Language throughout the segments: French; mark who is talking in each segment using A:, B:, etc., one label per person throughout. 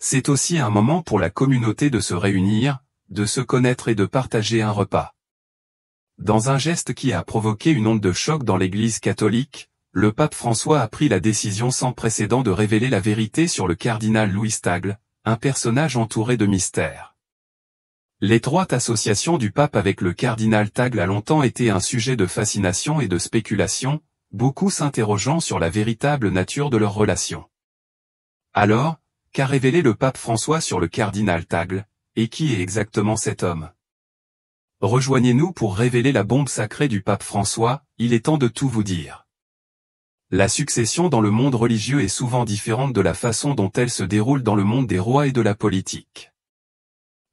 A: C'est aussi un moment pour la communauté de se réunir, de se connaître et de partager un repas. Dans un geste qui a provoqué une onde de choc dans l'Église catholique, le pape François a pris la décision sans précédent de révéler la vérité sur le cardinal Louis Tagle, un personnage entouré de mystères. L'étroite association du pape avec le cardinal Tagle a longtemps été un sujet de fascination et de spéculation, beaucoup s'interrogeant sur la véritable nature de leur relation. Alors, qu'a révélé le pape François sur le cardinal Tagle, et qui est exactement cet homme? Rejoignez-nous pour révéler la bombe sacrée du pape François, il est temps de tout vous dire. La succession dans le monde religieux est souvent différente de la façon dont elle se déroule dans le monde des rois et de la politique.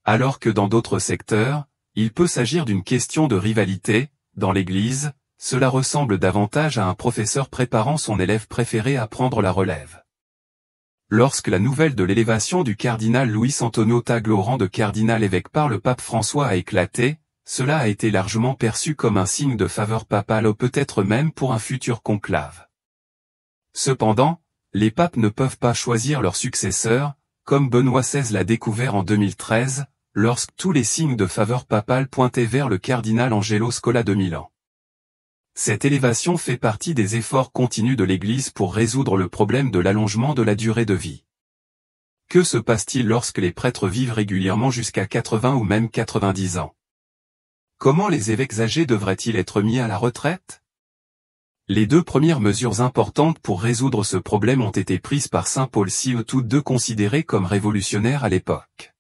A: Alors que dans d'autres secteurs, il peut s'agir d'une question de rivalité, dans l'Église, cela ressemble davantage à un professeur préparant son élève préféré à prendre la relève. Lorsque la nouvelle de l'élévation du cardinal Luis Antonio Tagle au rang de cardinal-évêque par le pape François a éclaté, cela a été largement perçu comme un signe de faveur papale ou peut-être même pour un futur conclave. Cependant, les papes ne peuvent pas choisir leur successeur, comme Benoît XVI l'a découvert en 2013, lorsque tous les signes de faveur papale pointaient vers le cardinal Angelo Scola de Milan. Cette élévation fait partie des efforts continus de l'Église pour résoudre le problème de l'allongement de la durée de vie. Que se passe-t-il lorsque les prêtres vivent régulièrement jusqu'à 80 ou même 90 ans? Comment les évêques âgés devraient-ils être mis à la retraite? Les deux premières mesures importantes pour résoudre ce problème ont été prises par saint Paul VI, toutes deux considérées comme révolutionnaires à l'époque.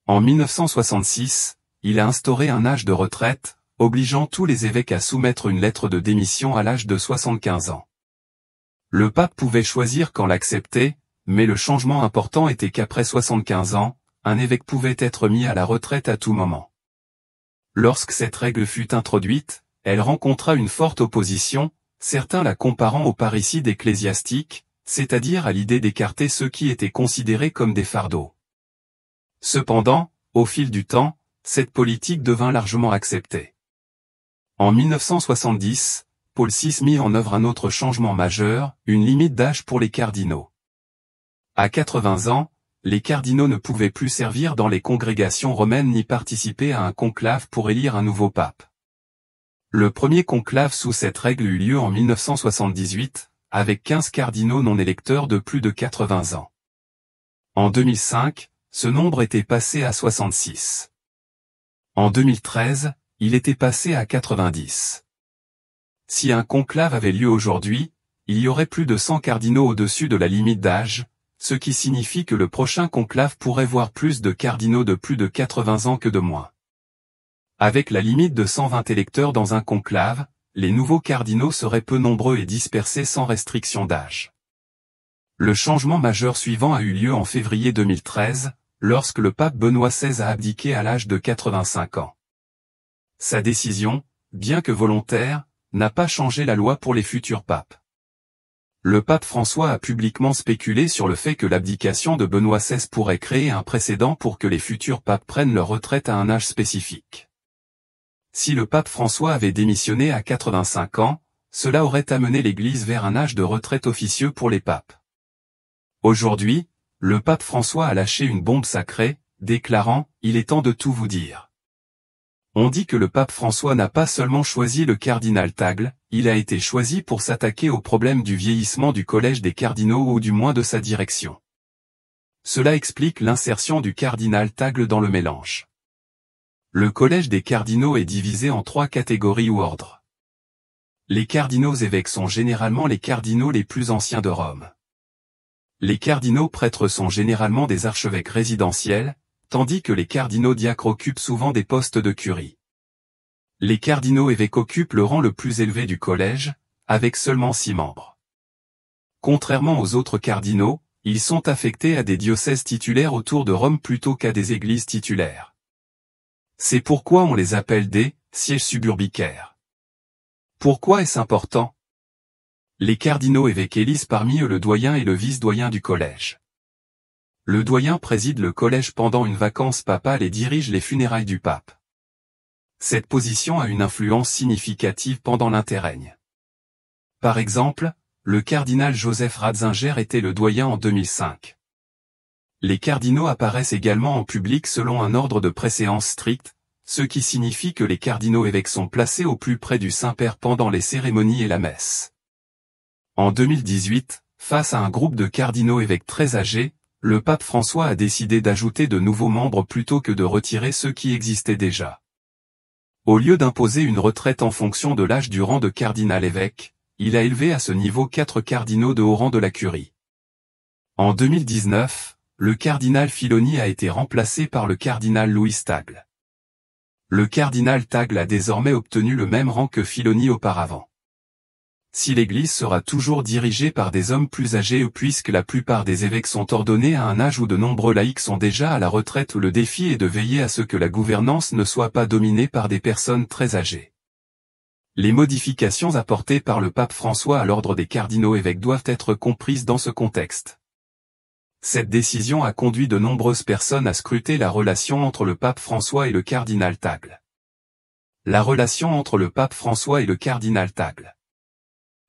A: En 1966, il a instauré un âge de retraite, obligeant tous les évêques à soumettre une lettre de démission à l'âge de 75 ans. Le pape pouvait choisir quand l'accepter, mais le changement important était qu'après 75 ans, un évêque pouvait être mis à la retraite à tout moment. Lorsque cette règle fut introduite, elle rencontra une forte opposition, certains la comparant au parricide ecclésiastique, c'est-à-dire à l'idée d'écarter ceux qui étaient considérés comme des fardeaux. Cependant, au fil du temps, cette politique devint largement acceptée. En 1970, Paul VI mit en œuvre un autre changement majeur, une limite d'âge pour les cardinaux. À 80 ans, les cardinaux ne pouvaient plus servir dans les congrégations romaines ni participer à un conclave pour élire un nouveau pape. Le premier conclave sous cette règle eut lieu en 1978, avec 15 cardinaux non électeurs de plus de 80 ans. En 2005, ce nombre était passé à 66. En 2013, il était passé à 90. Si un conclave avait lieu aujourd'hui, il y aurait plus de 100 cardinaux au-dessus de la limite d'âge, ce qui signifie que le prochain conclave pourrait voir plus de cardinaux de plus de 80 ans que de moins. Avec la limite de 120 électeurs dans un conclave, les nouveaux cardinaux seraient peu nombreux et dispersés sans restriction d'âge. Le changement majeur suivant a eu lieu en février 2013, lorsque le pape Benoît XVI a abdiqué à l'âge de 85 ans. Sa décision, bien que volontaire, n'a pas changé la loi pour les futurs papes. Le pape François a publiquement spéculé sur le fait que l'abdication de Benoît XVI pourrait créer un précédent pour que les futurs papes prennent leur retraite à un âge spécifique. Si le pape François avait démissionné à 85 ans, cela aurait amené l'Église vers un âge de retraite officieux pour les papes. Aujourd'hui, le pape François a lâché une bombe sacrée, déclarant « Il est temps de tout vous dire ». On dit que le pape François n'a pas seulement choisi le cardinal Tagle, il a été choisi pour s'attaquer au problème du vieillissement du collège des cardinaux ou du moins de sa direction. Cela explique l'insertion du cardinal Tagle dans le mélange. Le collège des cardinaux est divisé en 3 catégories ou ordres. Les cardinaux évêques sont généralement les cardinaux les plus anciens de Rome. Les cardinaux prêtres sont généralement des archevêques résidentiels, tandis que les cardinaux diacres occupent souvent des postes de curie. Les cardinaux évêques occupent le rang le plus élevé du collège, avec seulement 6 membres. Contrairement aux autres cardinaux, ils sont affectés à des diocèses titulaires autour de Rome plutôt qu'à des églises titulaires. C'est pourquoi on les appelle des sièges suburbicaires. Pourquoi est-ce important? Les cardinaux évêques élisent parmi eux le doyen et le vice-doyen du collège. Le doyen préside le collège pendant une vacance papale et dirige les funérailles du pape. Cette position a une influence significative pendant l'interrègne. Par exemple, le cardinal Joseph Ratzinger était le doyen en 2005. Les cardinaux apparaissent également en public selon un ordre de préséance strict, ce qui signifie que les cardinaux-évêques sont placés au plus près du Saint-Père pendant les cérémonies et la messe. En 2018, face à un groupe de cardinaux-évêques très âgés, le pape François a décidé d'ajouter de nouveaux membres plutôt que de retirer ceux qui existaient déjà. Au lieu d'imposer une retraite en fonction de l'âge du rang de cardinal-évêque, il a élevé à ce niveau 4 cardinaux de haut rang de la curie. En 2019, le cardinal Filoni a été remplacé par le cardinal Louis Tagle. Le cardinal Tagle a désormais obtenu le même rang que Filoni auparavant. Si l'Église sera toujours dirigée par des hommes plus âgés puisque la plupart des évêques sont ordonnés à un âge où de nombreux laïcs sont déjà à la retraite, où le défi est de veiller à ce que la gouvernance ne soit pas dominée par des personnes très âgées. Les modifications apportées par le pape François à l'ordre des cardinaux-évêques doivent être comprises dans ce contexte. Cette décision a conduit de nombreuses personnes à scruter la relation entre le pape François et le cardinal Tagle. La relation entre le pape François et le cardinal Tagle.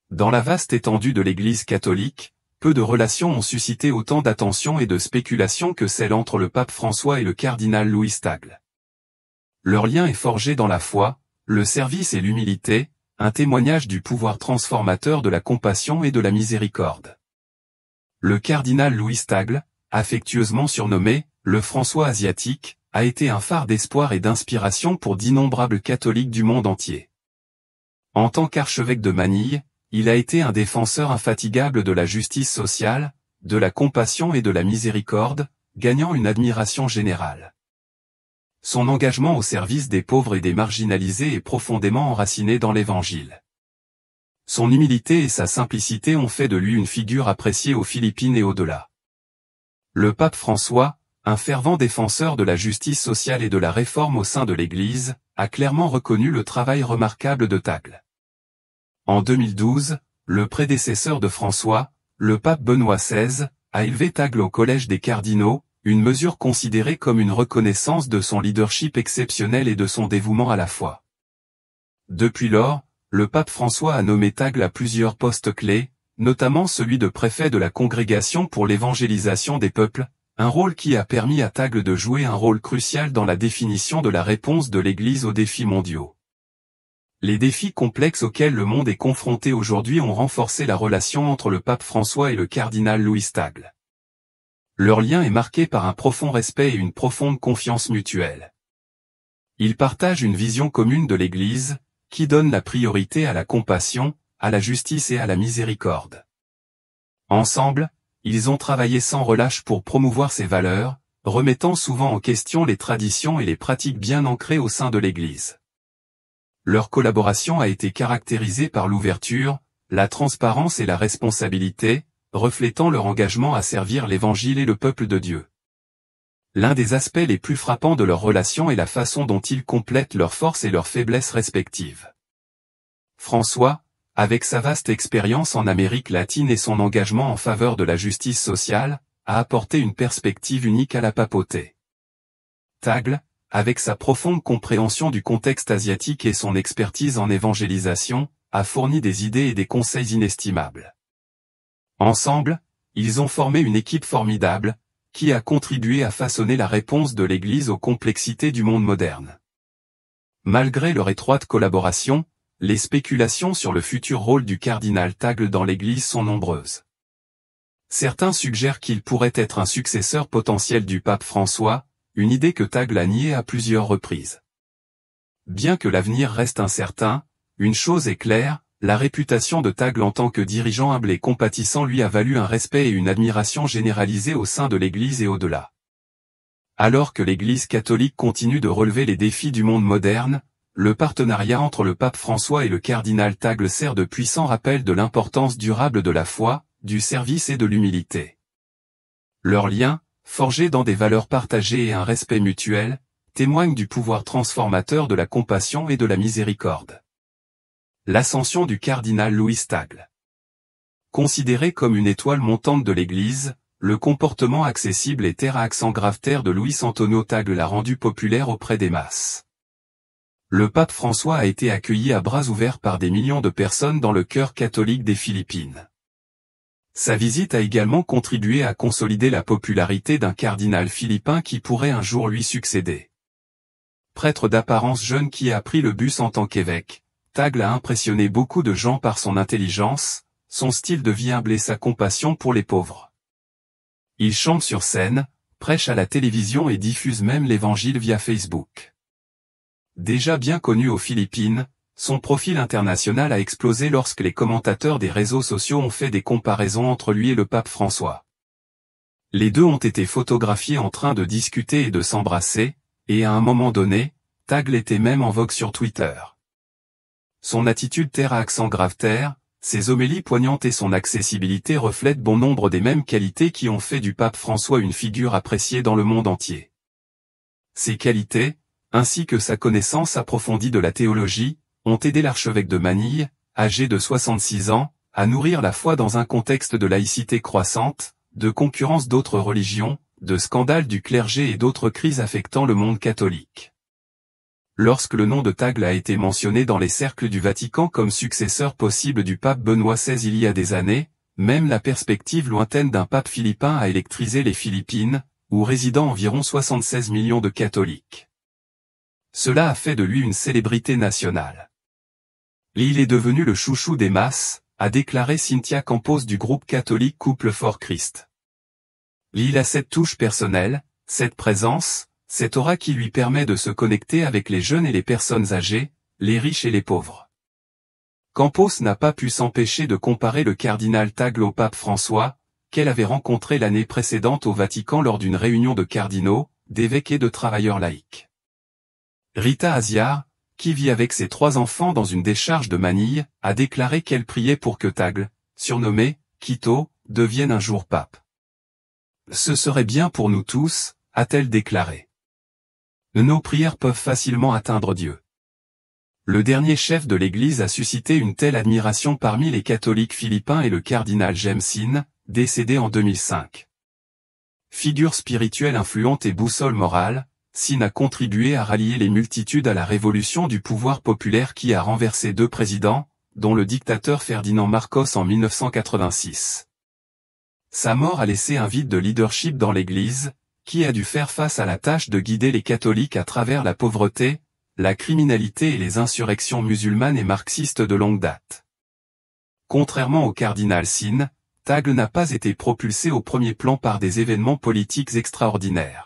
A: Dans la vaste étendue de l'Église catholique, peu de relations ont suscité autant d'attention et de spéculation que celle entre le pape François et le cardinal Louis Tagle. Leur lien est forgé dans la foi, le service et l'humilité, un témoignage du pouvoir transformateur de la compassion et de la miséricorde. Le cardinal Louis Tagle, affectueusement surnommé « le François asiatique », a été un phare d'espoir et d'inspiration pour d'innombrables catholiques du monde entier. En tant qu'archevêque de Manille, il a été un défenseur infatigable de la justice sociale, de la compassion et de la miséricorde, gagnant une admiration générale. Son engagement au service des pauvres et des marginalisés est profondément enraciné dans l'Évangile. Son humilité et sa simplicité ont fait de lui une figure appréciée aux Philippines et au-delà. Le pape François, un fervent défenseur de la justice sociale et de la réforme au sein de l'Église, a clairement reconnu le travail remarquable de Tagle. En 2012, le prédécesseur de François, le pape Benoît XVI, a élevé Tagle au collège des cardinaux, une mesure considérée comme une reconnaissance de son leadership exceptionnel et de son dévouement à la foi. Depuis lors, le pape François a nommé Tagle à plusieurs postes clés, notamment celui de préfet de la Congrégation pour l'évangélisation des peuples, un rôle qui a permis à Tagle de jouer un rôle crucial dans la définition de la réponse de l'Église aux défis mondiaux. Les défis complexes auxquels le monde est confronté aujourd'hui ont renforcé la relation entre le pape François et le cardinal Louis Tagle. Leur lien est marqué par un profond respect et une profonde confiance mutuelle. Ils partagent une vision commune de l'Église, qui donne la priorité à la compassion, à la justice et à la miséricorde. Ensemble, ils ont travaillé sans relâche pour promouvoir ces valeurs, remettant souvent en question les traditions et les pratiques bien ancrées au sein de l'Église. Leur collaboration a été caractérisée par l'ouverture, la transparence et la responsabilité, reflétant leur engagement à servir l'Évangile et le peuple de Dieu. L'un des aspects les plus frappants de leur relation est la façon dont ils complètent leurs forces et leurs faiblesses respectives. François, avec sa vaste expérience en Amérique latine et son engagement en faveur de la justice sociale, a apporté une perspective unique à la papauté. Tagle, avec sa profonde compréhension du contexte asiatique et son expertise en évangélisation, a fourni des idées et des conseils inestimables. Ensemble, ils ont formé une équipe formidable, qui a contribué à façonner la réponse de l'Église aux complexités du monde moderne. Malgré leur étroite collaboration, les spéculations sur le futur rôle du cardinal Tagle dans l'Église sont nombreuses. Certains suggèrent qu'il pourrait être un successeur potentiel du pape François, une idée que Tagle a niée à plusieurs reprises. Bien que l'avenir reste incertain, une chose est claire, la réputation de Tagle en tant que dirigeant humble et compatissant lui a valu un respect et une admiration généralisée au sein de l'Église et au-delà. Alors que l'Église catholique continue de relever les défis du monde moderne, le partenariat entre le pape François et le cardinal Tagle sert de puissant rappel de l'importance durable de la foi, du service et de l'humilité. Leur lien, forgé dans des valeurs partagées et un respect mutuel, témoigne du pouvoir transformateur de la compassion et de la miséricorde. L'ascension du cardinal Louis Tagle. Considéré comme une étoile montante de l'Église, le comportement accessible et terre à accent grave-terre de Luis Antonio Tagle l'a rendu populaire auprès des masses. Le pape François a été accueilli à bras ouverts par des millions de personnes dans le cœur catholique des Philippines. Sa visite a également contribué à consolider la popularité d'un cardinal philippin qui pourrait un jour lui succéder. Prêtre d'apparence jeune qui a pris le bus en tant qu'évêque, Tagle a impressionné beaucoup de gens par son intelligence, son style de vie humble et sa compassion pour les pauvres. Il chante sur scène, prêche à la télévision et diffuse même l'évangile via Facebook. Déjà bien connu aux Philippines, son profil international a explosé lorsque les commentateurs des réseaux sociaux ont fait des comparaisons entre lui et le pape François. Les deux ont été photographiés en train de discuter et de s'embrasser, et à un moment donné, Tagle était même en vogue sur Twitter. Son attitude terre à accent grave terre, ses homélies poignantes et son accessibilité reflètent bon nombre des mêmes qualités qui ont fait du pape François une figure appréciée dans le monde entier. Ces qualités, ainsi que sa connaissance approfondie de la théologie, ont aidé l'archevêque de Manille, âgé de 66 ans, à nourrir la foi dans un contexte de laïcité croissante, de concurrence d'autres religions, de scandales du clergé et d'autres crises affectant le monde catholique. Lorsque le nom de Tagle a été mentionné dans les cercles du Vatican comme successeur possible du pape Benoît XVI il y a des années, même la perspective lointaine d'un pape philippin a électrisé les Philippines, où résident environ 76 millions de catholiques. Cela a fait de lui une célébrité nationale. Et il est devenu le chouchou des masses, a déclaré Cynthia Campos du groupe catholique Couple for Christ. Il a cette touche personnelle, cette présence, cette aura qui lui permet de se connecter avec les jeunes et les personnes âgées, les riches et les pauvres. Campos n'a pas pu s'empêcher de comparer le cardinal Tagle au pape François, qu'elle avait rencontré l'année précédente au Vatican lors d'une réunion de cardinaux, d'évêques et de travailleurs laïcs. Rita Aziar, qui vit avec ses 3 enfants dans une décharge de Manille, a déclaré qu'elle priait pour que Tagle, surnommé Quito, devienne un jour pape. Ce serait bien pour nous tous, a-t-elle déclaré. Nos prières peuvent facilement atteindre Dieu. Le dernier chef de l'Église a suscité une telle admiration parmi les catholiques philippins et le cardinal James Sin, décédé en 2005. Figure spirituelle influente et boussole morale, Sin a contribué à rallier les multitudes à la révolution du pouvoir populaire qui a renversé 2 présidents, dont le dictateur Ferdinand Marcos en 1986. Sa mort a laissé un vide de leadership dans l'Église, qui a dû faire face à la tâche de guider les catholiques à travers la pauvreté, la criminalité et les insurrections musulmanes et marxistes de longue date. Contrairement au cardinal Sin, Tagle n'a pas été propulsé au premier plan par des événements politiques extraordinaires.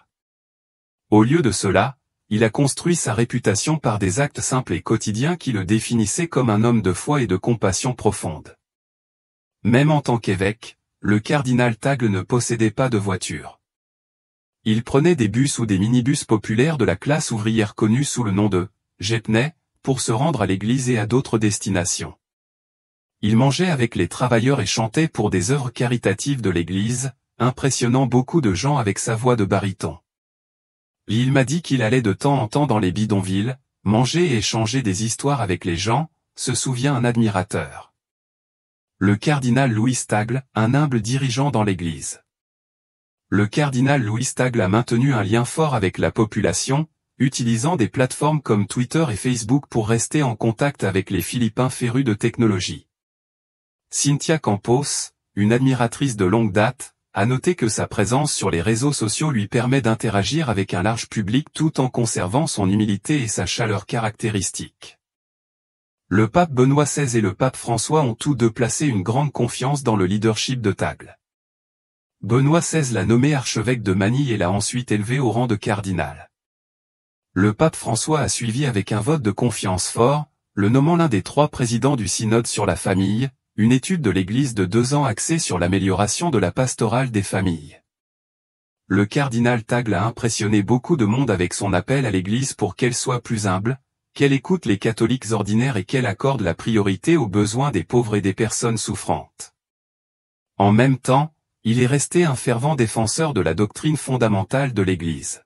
A: Au lieu de cela, il a construit sa réputation par des actes simples et quotidiens qui le définissaient comme un homme de foi et de compassion profonde. Même en tant qu'évêque, le cardinal Tagle ne possédait pas de voiture. Il prenait des bus ou des minibus populaires de la classe ouvrière connue sous le nom de « jeepney » pour se rendre à l'église et à d'autres destinations. Il mangeait avec les travailleurs et chantait pour des œuvres caritatives de l'église, impressionnant beaucoup de gens avec sa voix de baryton. Il m'a dit qu'il allait de temps en temps dans les bidonvilles, manger et échanger des histoires avec les gens, se souvient un admirateur. Le cardinal Louis Tagle, un humble dirigeant dans l'église. Le cardinal Louis Tagle a maintenu un lien fort avec la population, utilisant des plateformes comme Twitter et Facebook pour rester en contact avec les Philippins férus de technologie. Cynthia Campos, une admiratrice de longue date, a noté que sa présence sur les réseaux sociaux lui permet d'interagir avec un large public tout en conservant son humilité et sa chaleur caractéristique. Le pape Benoît XVI et le pape François ont tous deux placé une grande confiance dans le leadership de Tagle. Benoît XVI l'a nommé archevêque de Manille et l'a ensuite élevé au rang de cardinal. Le pape François a suivi avec un vote de confiance fort, le nommant l'un des 3 présidents du synode sur la famille, une étude de l'Église de 2 ans axée sur l'amélioration de la pastorale des familles. Le cardinal Tagle a impressionné beaucoup de monde avec son appel à l'Église pour qu'elle soit plus humble, qu'elle écoute les catholiques ordinaires et qu'elle accorde la priorité aux besoins des pauvres et des personnes souffrantes. En même temps, il est resté un fervent défenseur de la doctrine fondamentale de l'Église.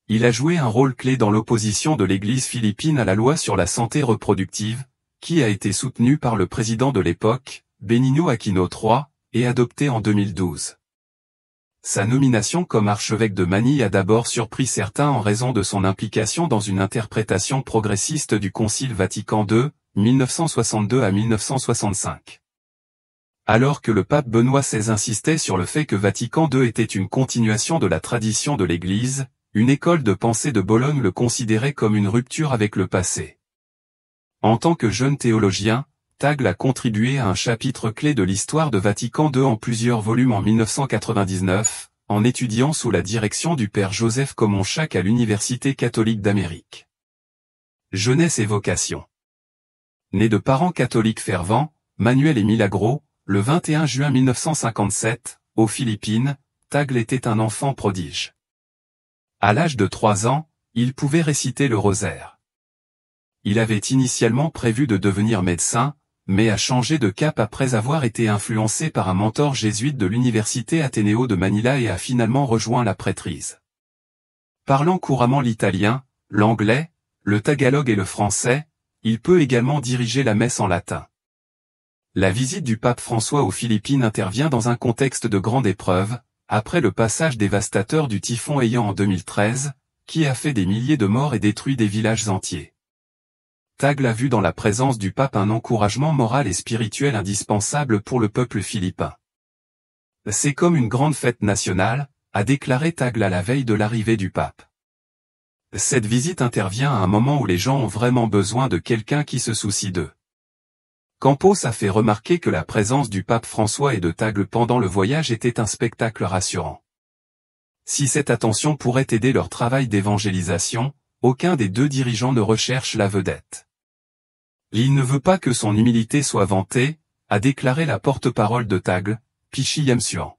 A: Il a joué un rôle clé dans l'opposition de l'Église philippine à la loi sur la santé reproductive, qui a été soutenue par le président de l'époque, Benigno Aquino III, et adoptée en 2012. Sa nomination comme archevêque de Manille a d'abord surpris certains en raison de son implication dans une interprétation progressiste du Concile Vatican II, 1962 à 1965. Alors que le pape Benoît XVI insistait sur le fait que Vatican II était une continuation de la tradition de l'Église, une école de pensée de Bologne le considérait comme une rupture avec le passé. En tant que jeune théologien, Tagle a contribué à un chapitre clé de l'histoire de Vatican II en plusieurs volumes en 1999, en étudiant sous la direction du père Joseph Comonchac à l'Université catholique d'Amérique. Jeunesse et vocation. Né de parents catholiques fervents, Manuel et Milagro, le 21 juin 1957, aux Philippines, Tagle était un enfant prodige. À l'âge de 3 ans, il pouvait réciter le rosaire. Il avait initialement prévu de devenir médecin, mais a changé de cap après avoir été influencé par un mentor jésuite de l'université Ateneo de Manila et a finalement rejoint la prêtrise. Parlant couramment l'italien, l'anglais, le tagalog et le français, il peut également diriger la messe en latin. La visite du pape François aux Philippines intervient dans un contexte de grande épreuve, après le passage dévastateur du typhon Haiyan en 2013, qui a fait des milliers de morts et détruit des villages entiers. Tagle a vu dans la présence du pape un encouragement moral et spirituel indispensable pour le peuple philippin. C'est comme une grande fête nationale, a déclaré Tagle à la veille de l'arrivée du pape. Cette visite intervient à un moment où les gens ont vraiment besoin de quelqu'un qui se soucie d'eux. Campos a fait remarquer que la présence du pape François et de Tagle pendant le voyage était un spectacle rassurant. Si cette attention pourrait aider leur travail d'évangélisation, aucun des deux dirigeants ne recherche la vedette. Il ne veut pas que son humilité soit vantée, a déclaré la porte-parole de Tagle, Pichi Yamsuan.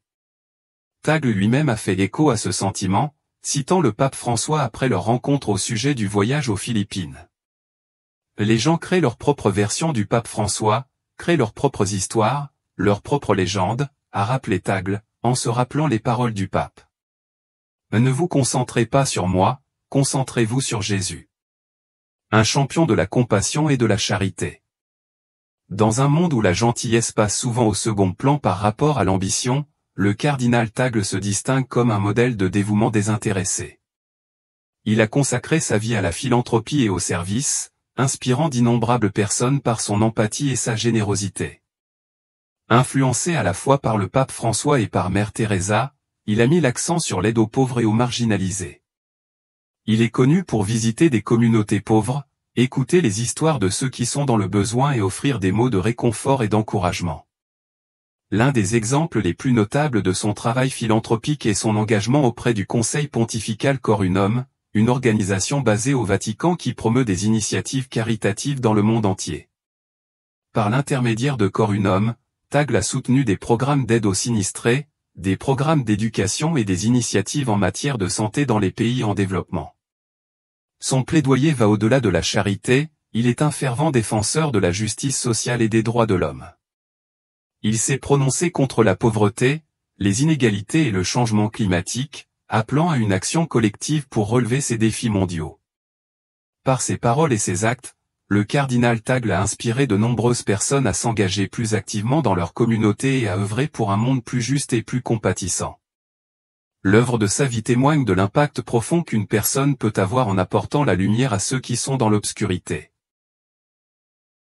A: Tagle lui-même a fait écho à ce sentiment, citant le pape François après leur rencontre au sujet du voyage aux Philippines. Les gens créent leur propre version du pape François, créent leurs propres histoires, leurs propres légendes, a rappelé Tagle, en se rappelant les paroles du pape. Ne vous concentrez pas sur moi, concentrez-vous sur Jésus. Un champion de la compassion et de la charité. Dans un monde où la gentillesse passe souvent au second plan par rapport à l'ambition, le cardinal Tagle se distingue comme un modèle de dévouement désintéressé. Il a consacré sa vie à la philanthropie et au service, inspirant d'innombrables personnes par son empathie et sa générosité. Influencé à la fois par le pape François et par Mère Teresa, il a mis l'accent sur l'aide aux pauvres et aux marginalisés. Il est connu pour visiter des communautés pauvres, écouter les histoires de ceux qui sont dans le besoin et offrir des mots de réconfort et d'encouragement. L'un des exemples les plus notables de son travail philanthropique est son engagement auprès du Conseil pontifical Cor Unum, une organisation basée au Vatican qui promeut des initiatives caritatives dans le monde entier. Par l'intermédiaire de Cor Unum, Tagle a soutenu des programmes d'aide aux sinistrés, des programmes d'éducation et des initiatives en matière de santé dans les pays en développement. Son plaidoyer va au-delà de la charité, il est un fervent défenseur de la justice sociale et des droits de l'homme. Il s'est prononcé contre la pauvreté, les inégalités et le changement climatique, appelant à une action collective pour relever ces défis mondiaux. Par ses paroles et ses actes, le cardinal Tagle a inspiré de nombreuses personnes à s'engager plus activement dans leur communauté et à œuvrer pour un monde plus juste et plus compatissant. L'œuvre de sa vie témoigne de l'impact profond qu'une personne peut avoir en apportant la lumière à ceux qui sont dans l'obscurité.